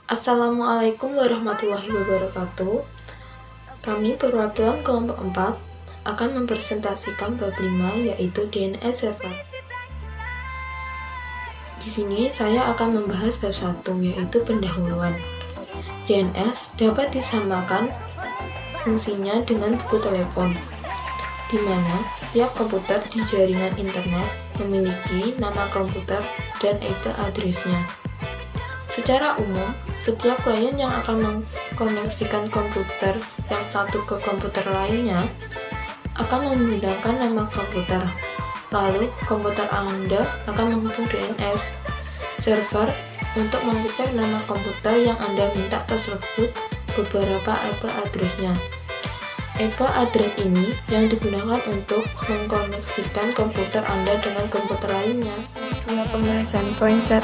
Assalamualaikum warahmatullahi wabarakatuh. Kami perwakilan kelompok 4 akan mempresentasikan bab 5 yaitu DNS server. Di sini saya akan membahas bab 1 yaitu pendahuluan. DNS dapat disamakan fungsinya dengan buku telepon, di mana setiap komputer di jaringan internet memiliki nama komputer dan IP address-nya. Secara umum, setiap klien yang akan mengkoneksikan komputer yang satu ke komputer lainnya akan menggunakan nama komputer. Lalu, komputer Anda akan menghubung DNS server untuk mengecek nama komputer yang Anda minta tersebut beberapa IP address-nya. IP address ini yang digunakan untuk mengkoneksikan komputer Anda dengan komputer lainnya. Pembahasan poin 1.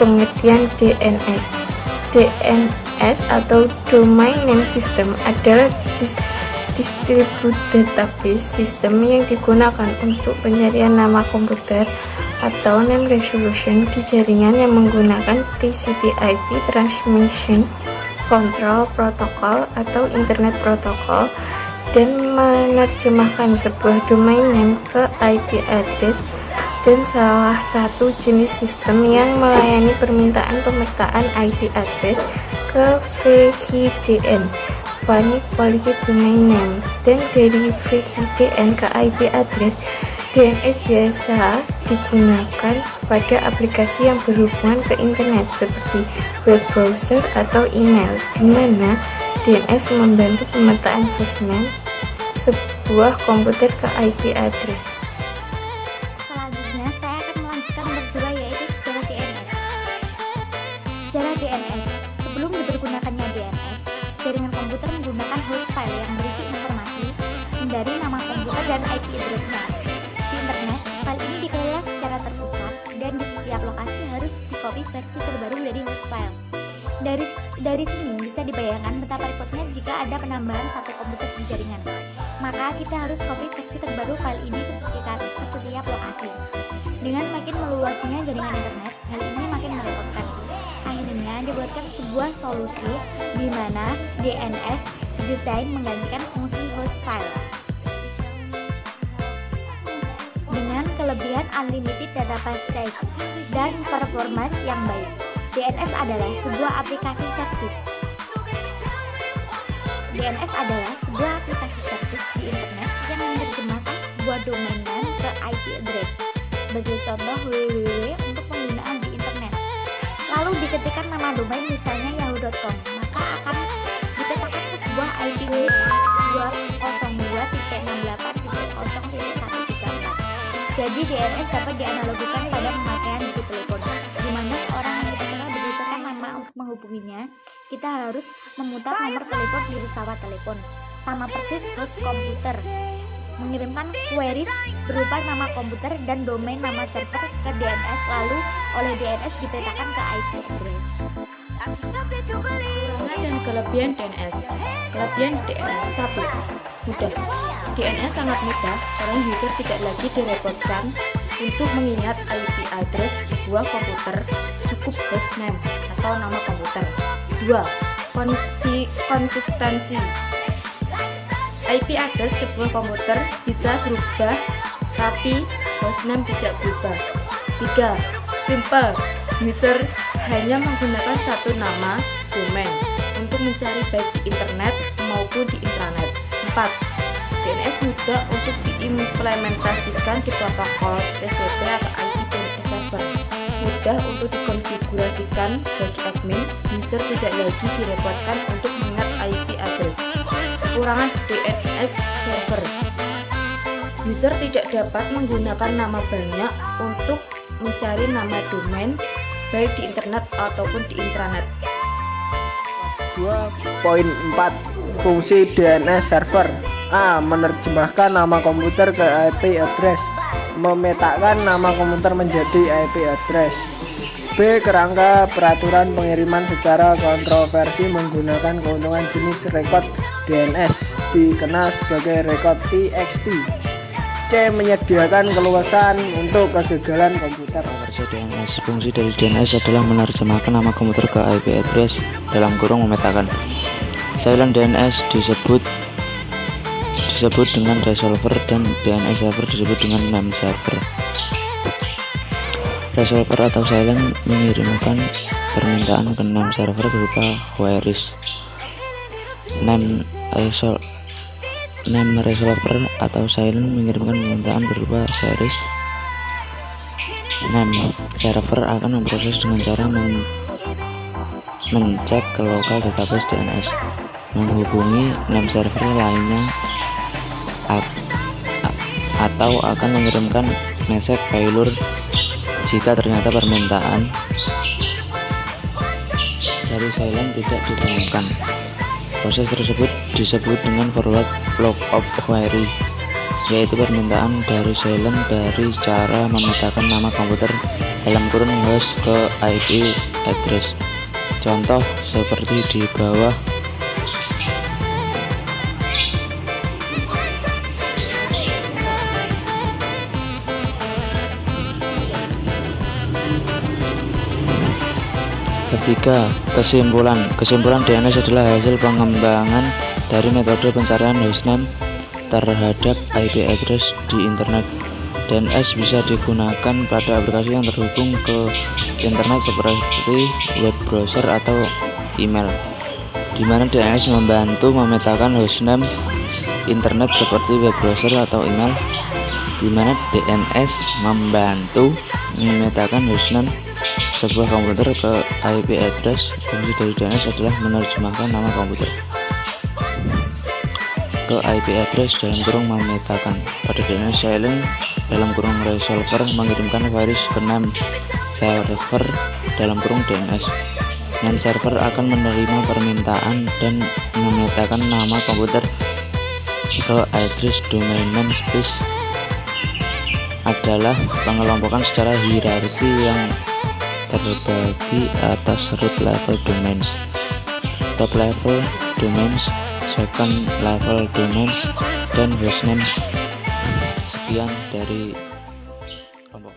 Pengertian DNS. DNS atau Domain Name System adalah distributed database system yang digunakan untuk pencarian nama komputer atau name resolution di jaringan yang menggunakan TCP/IP Transmission Control Protocol atau Internet Protocol dan menerjemahkan sebuah domain name ke IP address dan salah satu jenis sistem yang melayani permintaan pemetaan IP address ke VHDN Quality Domain Name, dan dari VHDN ke IP address. DNS biasa digunakan pada aplikasi yang berhubungan ke internet seperti web browser atau email, di mana DNS membantu pemetaan hostname sebuah komputer ke IP address. Sejarah DNS. Sebelum dipergunakannya DNS, jaringan komputer menggunakan host file yang berisi informasi dari nama komputer dan IP address-nya. Di internet, file ini dikelola secara terpusat dan di setiap lokasi harus dikopi versi terbaru dari host file. Dari sini bisa dibayangkan betapa repotnya jika ada penambahan satu komputer di jaringan. Maka kita harus copy versi terbaru file ini ke setiap lokasi. Dengan makin meluasnya jaringan internet, hal ini makin merepotkan. Akhirnya dibuatkan sebuah solusi di mana DNS didesain menggantikan fungsi host file. Dengan kelebihan unlimited database size dan performance yang baik, DNS adalah sebuah aplikasi service. DNS adalah sebuah aplikasi service di internet yang menerjemahkan sebuah domain name ke IP address. Sebagai contoh, www untuk penggunaan di internet. Lalu diketikkan nama domain misalnya yahoo.com, maka akan dipetakan ke sebuah IP list 202.68.0.134. Jadi DNS dapat dianalogikan pada pemakaian buku telepon, di mana orang yang terkenal berdasarkan nama untuk menghubunginya. Kita harus memutar nomor telepon di pesawat telepon, sama persis host komputer mengirimkan queries berupa nama komputer dan domain nama server ke DNS, lalu oleh DNS dipetakan ke IP address. Kekurangan dan kelebihan DNS. Kelebihan DNS 1. Mudah. DNS sangat mudah karena user tidak lagi direpotkan untuk mengingat IP address sebuah komputer, cukup hostname atau nama komputer. 2. Konsistensi. IP address sebuah komputer bisa berubah, tapi hostname tidak berubah. 3. Simple. User hanya menggunakan satu nama domain untuk mencari baik di internet maupun di intranet. 4. DNS mudah untuk diimplementasikan di protokol TCP atau IP DNS server. Mudah untuk dikonfigurasikan bagi admin, user tidak lagi direpotkan untuk mengingat IP address. Kekurangan DNS server. User tidak dapat menggunakan nama banyak untuk mencari nama domain baik di internet ataupun di intranet. 2.4 Fungsi DNS server. A. Menerjemahkan nama komputer ke IP address. Memetakan nama komputer menjadi IP address. B. Kerangka peraturan pengiriman secara kontroversi menggunakan keuntungan jenis record DNS dikenal sebagai record TXT. C. Menyediakan keluasan untuk kegagalan komputer. Kerja DNS. Fungsi dari DNS adalah menerjemahkan nama komputer ke IP address dalam kurung memetakan. Silent DNS disebut dengan resolver dan DNS server disebut dengan name server. Resolver atau silent mengirimkan permintaan ke name server berupa queries. Name resolver atau silent mengirimkan permintaan berupa queries. Name server akan memproses dengan cara mencek ke lokal database DNS, menghubungi name server lainnya, atau akan mengirimkan message failure jika ternyata permintaan dari silent tidak ditemukan. Proses tersebut disebut dengan forward lookup query, yaitu permintaan dari silent dari cara memetakan nama komputer dalam kurung host ke IP address. Contoh seperti di bawah. Ketiga, kesimpulan DNS adalah hasil pengembangan dari metode pencarian hostname terhadap IP address di internet. DNS bisa digunakan pada aplikasi yang terhubung ke internet seperti web browser atau email, di mana DNS membantu memetakan hostname internet seperti web browser atau email, di mana DNS membantu memetakan hostname sebuah komputer ke IP address. Fungsi dari DNS adalah menerjemahkan nama komputer ke IP address dalam kurung memetakan. Pada DNS silent dalam kurung resolver mengirimkan queries ke name server dalam kurung DNS. Name server akan menerima permintaan dan memetakan nama komputer ke address. Domain name space adalah pengelompokan secara hierarki yang terbagi atas root level domains, top level domains, second level domains, dan hostname. Sekian dari kelompok